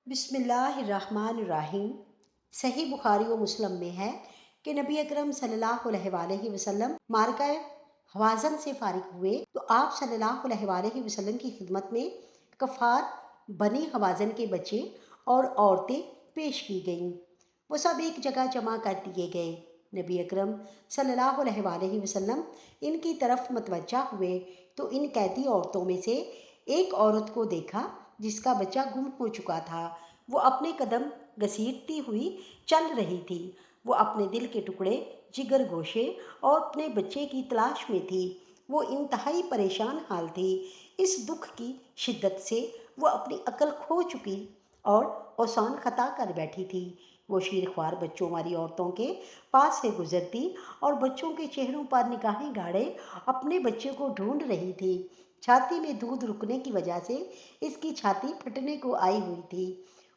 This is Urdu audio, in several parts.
بسم اللہ الرحمن الرحیم۔ صحیح بخاری و مسلم میں ہے کہ نبی اکرم صلی اللہ علیہ وآلہ وسلم معرکہ حوازن سے فارغ ہوئے تو آپ صلی اللہ علیہ وآلہ وسلم کی خدمت میں کفار بنی حوازن کے بچے اور عورتیں پیش کی گئیں۔ وہ سب ایک جگہ جمع کر دیے گئے۔ نبی اکرم صلی اللہ علیہ وآلہ وسلم ان کی طرف متوجہ ہوئے تو ان قیدی عورتوں میں سے ایک عورت کو دیکھا جس کا بچہ گم ہو چکا تھا۔ وہ اپنے قدم گھسیٹتی ہوئی چل رہی تھی۔ وہ اپنے دل کے ٹکڑے، جگر گوشے اور اپنے بچے کی تلاش میں تھی۔ وہ انتہائی پریشان حال تھی۔ اس دکھ کی شدت سے وہ اپنی عقل کھو چکی اور اوسان خطا کر بیٹھی تھی۔ وہ شیرخوار بچوں والی عورتوں کے پاس سے گزرتی اور بچوں کے چہروں پر نگاہیں گاڑے اپنے بچے کو ڈھونڈ رہی تھی۔ چھاتی میں دودھ رکنے کی وجہ سے اس کی چھاتی پھٹنے کو آئی ہوئی تھی۔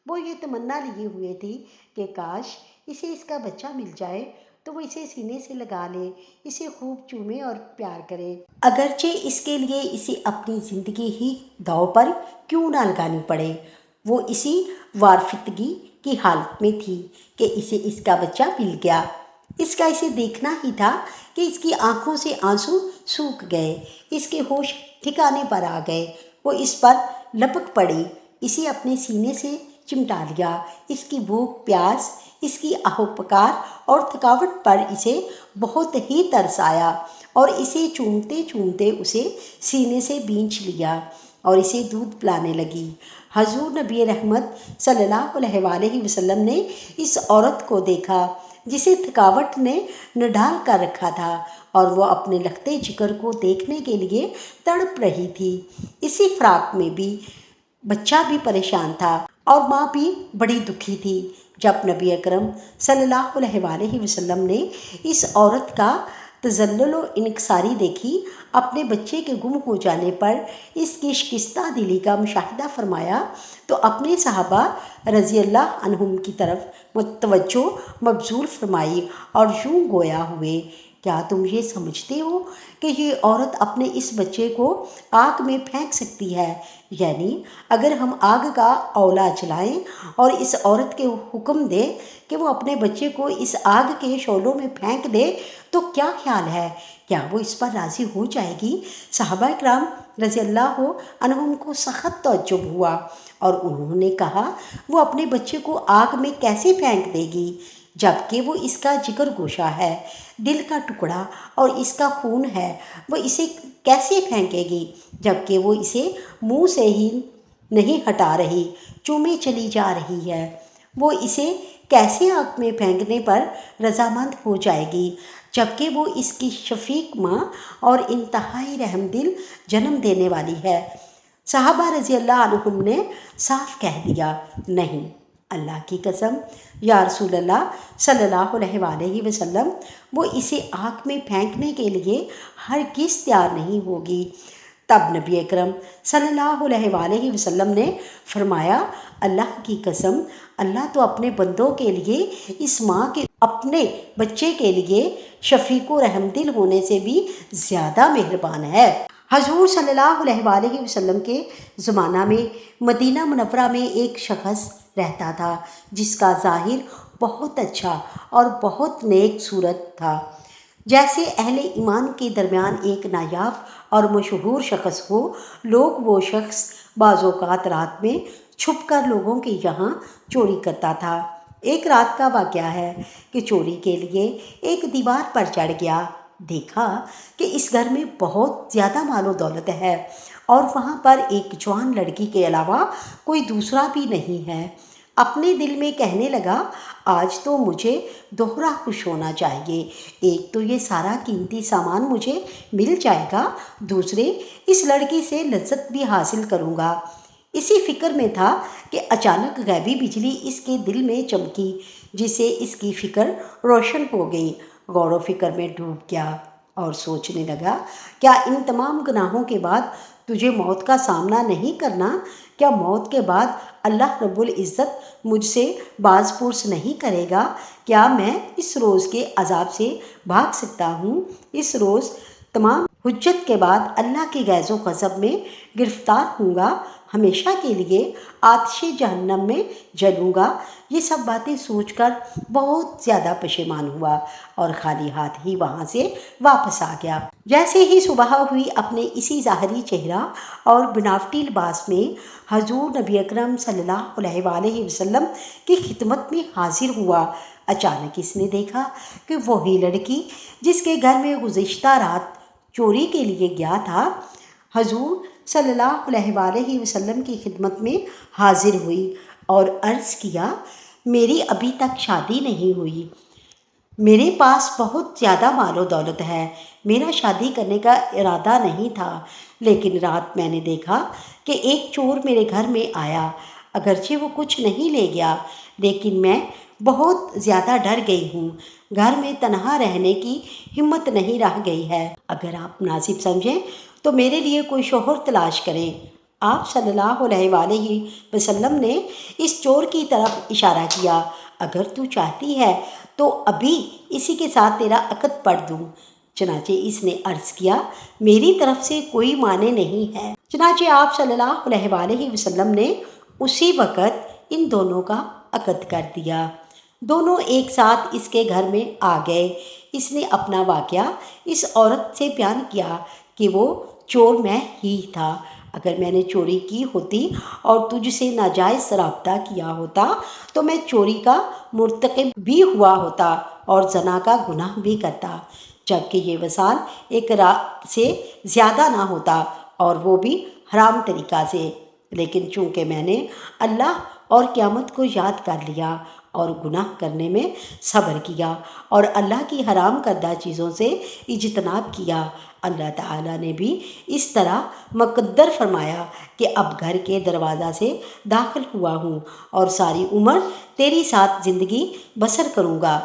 وہ یہ تمنا لیے ہوئے تھی کہ کاش اسے اس کا بچہ مل جائے تو وہ اسے سینے سے لگا لے، اسے خوب چومے اور پیار کرے، اگرچہ اس کے لیے اسے اپنی زندگی ہی داؤ پر کیوں نہ لگانی پڑے۔ وہ اسی وارفتگی کی حالت میں تھی کہ اسے اس کا بچہ مل گیا۔ اس کا اسے دیکھنا ہی تھا کہ اس کی آنکھوں سے آنسو سوکھ گئے، اس کے ہوش ٹھکانے پر آ گئے۔ وہ اس پر لپک پڑی، اسے اپنے سینے سے چمٹا لیا۔ اس کی بھوک پیاس، اس کی آہ و پکار اور تھکاوٹ پر اسے بہت ہی ترس آیا اور اسے چومتے چومتے اسے سینے سے بینچ لیا اور اسے دودھ پلانے لگی۔ حضور نبی رحمت صلی اللہ علیہ وآلہ وسلم نے اس عورت کو دیکھا جسے تھکاوٹ نے نڈھال کر رکھا تھا اور وہ اپنے لختے جگر کو دیکھنے کے لیے تڑپ رہی تھی۔ اسی فراق میں بھی بچہ بھی پریشان تھا اور ماں بھی بڑی دکھی تھی۔ جب نبی اکرم صلی اللہ علیہ وآلہ وسلم نے اس عورت کا تذلل و انکساری دیکھی، اپنے بچے کے گم ہو جانے پر اس کی شکستہ دلی کا مشاہدہ فرمایا تو اپنے صحابہ رضی اللہ عنہم کی طرف متوجہ مبذول فرمائی اور یوں گویا ہوئے، کیا تم یہ سمجھتے ہو کہ یہ عورت اپنے اس بچے کو آگ میں پھینک سکتی ہے؟ یعنی اگر ہم آگ کا اولا جلائیں اور اس عورت کے حکم دیں کہ وہ اپنے بچے کو اس آگ کے شعلوں میں پھینک دے تو کیا خیال ہے، کیا وہ اس پر راضی ہو جائے گی؟ صحابہ کرام رضی اللہ عنہم کو سخت تعجب ہوا اور انہوں نے کہا، وہ اپنے بچے کو آگ میں کیسے پھینک دے گی جبکہ وہ اس کا جگر گوشہ ہے، دل کا ٹکڑا اور اس کا خون ہے؟ وہ اسے کیسے پھینکے گی جبکہ وہ اسے منہ سے ہی نہیں ہٹا رہی، چومے چلی جا رہی ہے؟ وہ اسے کیسے آگ میں پھینکنے پر رضامند ہو جائے گی جبکہ وہ اس کی شفیق ماں اور انتہائی رحم دل جنم دینے والی ہے؟ صحابہ رضی اللہ عنہم نے صاف کہہ دیا، نہیں، اللہ کی قسم یا رسول اللہ صلی اللہ علیہ وآلہ وسلم، وہ اسے آگ میں پھینکنے کے لیے ہرگز تیار نہیں ہوگی۔ تب نبی اکرم صلی اللہ علیہ وآلہ وسلم نے فرمایا، اللہ کی قسم، اللہ تو اپنے بندوں کے لیے اس ماں کے اپنے بچے کے لیے شفیق و رحم دل ہونے سے بھی زیادہ مہربان ہے۔ حضور صلی اللہ علیہ وآلہ وسلم کے زمانہ میں مدینہ منورہ میں ایک شخص رہتا تھا جس کا ظاہر بہت اچھا اور بہت نیک صورت تھا۔ جیسے اہل ایمان کے درمیان ایک نایاب اور مشہور شخص ہو، لوگ وہ شخص بعض اوقات رات میں چھپ کر لوگوں کے یہاں چوری کرتا تھا۔ ایک رات کا واقعہ ہے کہ چوری کے لیے ایک دیوار پر چڑھ گیا، دیکھا کہ اس گھر میں بہت زیادہ مال و دولت ہے اور وہاں پر ایک جوان لڑکی کے علاوہ کوئی دوسرا بھی نہیں ہے۔ اپنے دل میں کہنے لگا، آج تو مجھے دوہرا خوش ہونا چاہیے، ایک تو یہ سارا قیمتی سامان مجھے مل جائے گا، دوسرے اس لڑکی سے لذت بھی حاصل کروں گا۔ اسی فکر میں تھا کہ اچانک غیبی بجلی اس کے دل میں چمکی جس سے اس کی فکر روشن ہو گئی۔ غور و فکر میں ڈوب گیا اور سوچنے لگا، کیا ان تمام گناہوں کے بعد تجھے موت کا سامنا نہیں کرنا؟ کیا موت کے بعد اللہ رب العزت مجھ سے باز پرس نہیں کرے گا؟ کیا میں اس روز کے عذاب سے بھاگ سکتا ہوں؟ اس روز تمام حجت کے بعد اللہ کے غیظ و غضب میں گرفتار ہوں گا۔ ہمیشہ کے لیے آتش جہنم میں جلوں گا۔ یہ سب باتیں سوچ کر بہت زیادہ پشیمان ہوا اور خالی ہاتھ ہی وہاں سے واپس آ گیا۔ جیسے ہی صبح ہوئی اپنے اسی ظاہری چہرہ اور بناوٹی لباس میں حضور نبی اکرم صلی اللہ علیہ وآلہ وسلم کی خدمت میں حاضر ہوا، اچانک اس نے دیکھا کہ وہی لڑکی جس کے گھر میں گزشتہ رات چوری کے لیے گیا تھا، حضور صلی اللہ علیہ وآلہ وسلم کی خدمت میں حاضر ہوئی اور عرض کیا، میری ابھی تک شادی نہیں ہوئی، میرے پاس بہت زیادہ مال و دولت ہے، میرا شادی کرنے کا ارادہ نہیں تھا، لیکن رات میں نے دیکھا کہ ایک چور میرے گھر میں آیا، اگرچہ وہ کچھ نہیں لے گیا، لیکن میں بہت زیادہ ڈر گئی ہوں، گھر میں تنہا رہنے کی ہمت نہیں رہ گئی ہے، اگر آپ مناسب سمجھیں تو میرے لیے کوئی شوہر تلاش کریں۔ آپ صلی اللہ علیہ وآلہ وسلم نے اس چور کی طرف اشارہ کیا، اگر تو چاہتی ہے تو ابھی اسی کے ساتھ تیرا عقد پڑھ دوں۔ چنانچہ اس نے عرض کیا، میری طرف سے کوئی مانع نہیں ہے۔ چنانچہ آپ صلی اللہ علیہ وآلہ وسلم نے اسی وقت ان دونوں کا عقد کر دیا۔ دونوں ایک ساتھ اس کے گھر میں آ گئے۔ اس نے اپنا واقعہ اس عورت سے بیان کیا کہ وہ چور میں ہی تھا، اگر میں نے چوری کی ہوتی اور تجھ سے ناجائز رابطہ کیا ہوتا تو میں چوری کا مرتکب بھی ہوا ہوتا اور زنا کا گناہ بھی کرتا، جبکہ یہ وصال ایک رات سے زیادہ نہ ہوتا اور وہ بھی حرام طریقہ سے، لیکن چونکہ میں نے اللہ اور قیامت کو یاد کر لیا اور گناہ کرنے میں صبر کیا اور اللہ کی حرام کردہ چیزوں سے اجتناب کیا، اللہ تعالیٰ نے بھی اس طرح مقدر فرمایا کہ اب گھر کے دروازہ سے داخل ہوا ہوں اور ساری عمر تیری ساتھ زندگی بسر کروں گا۔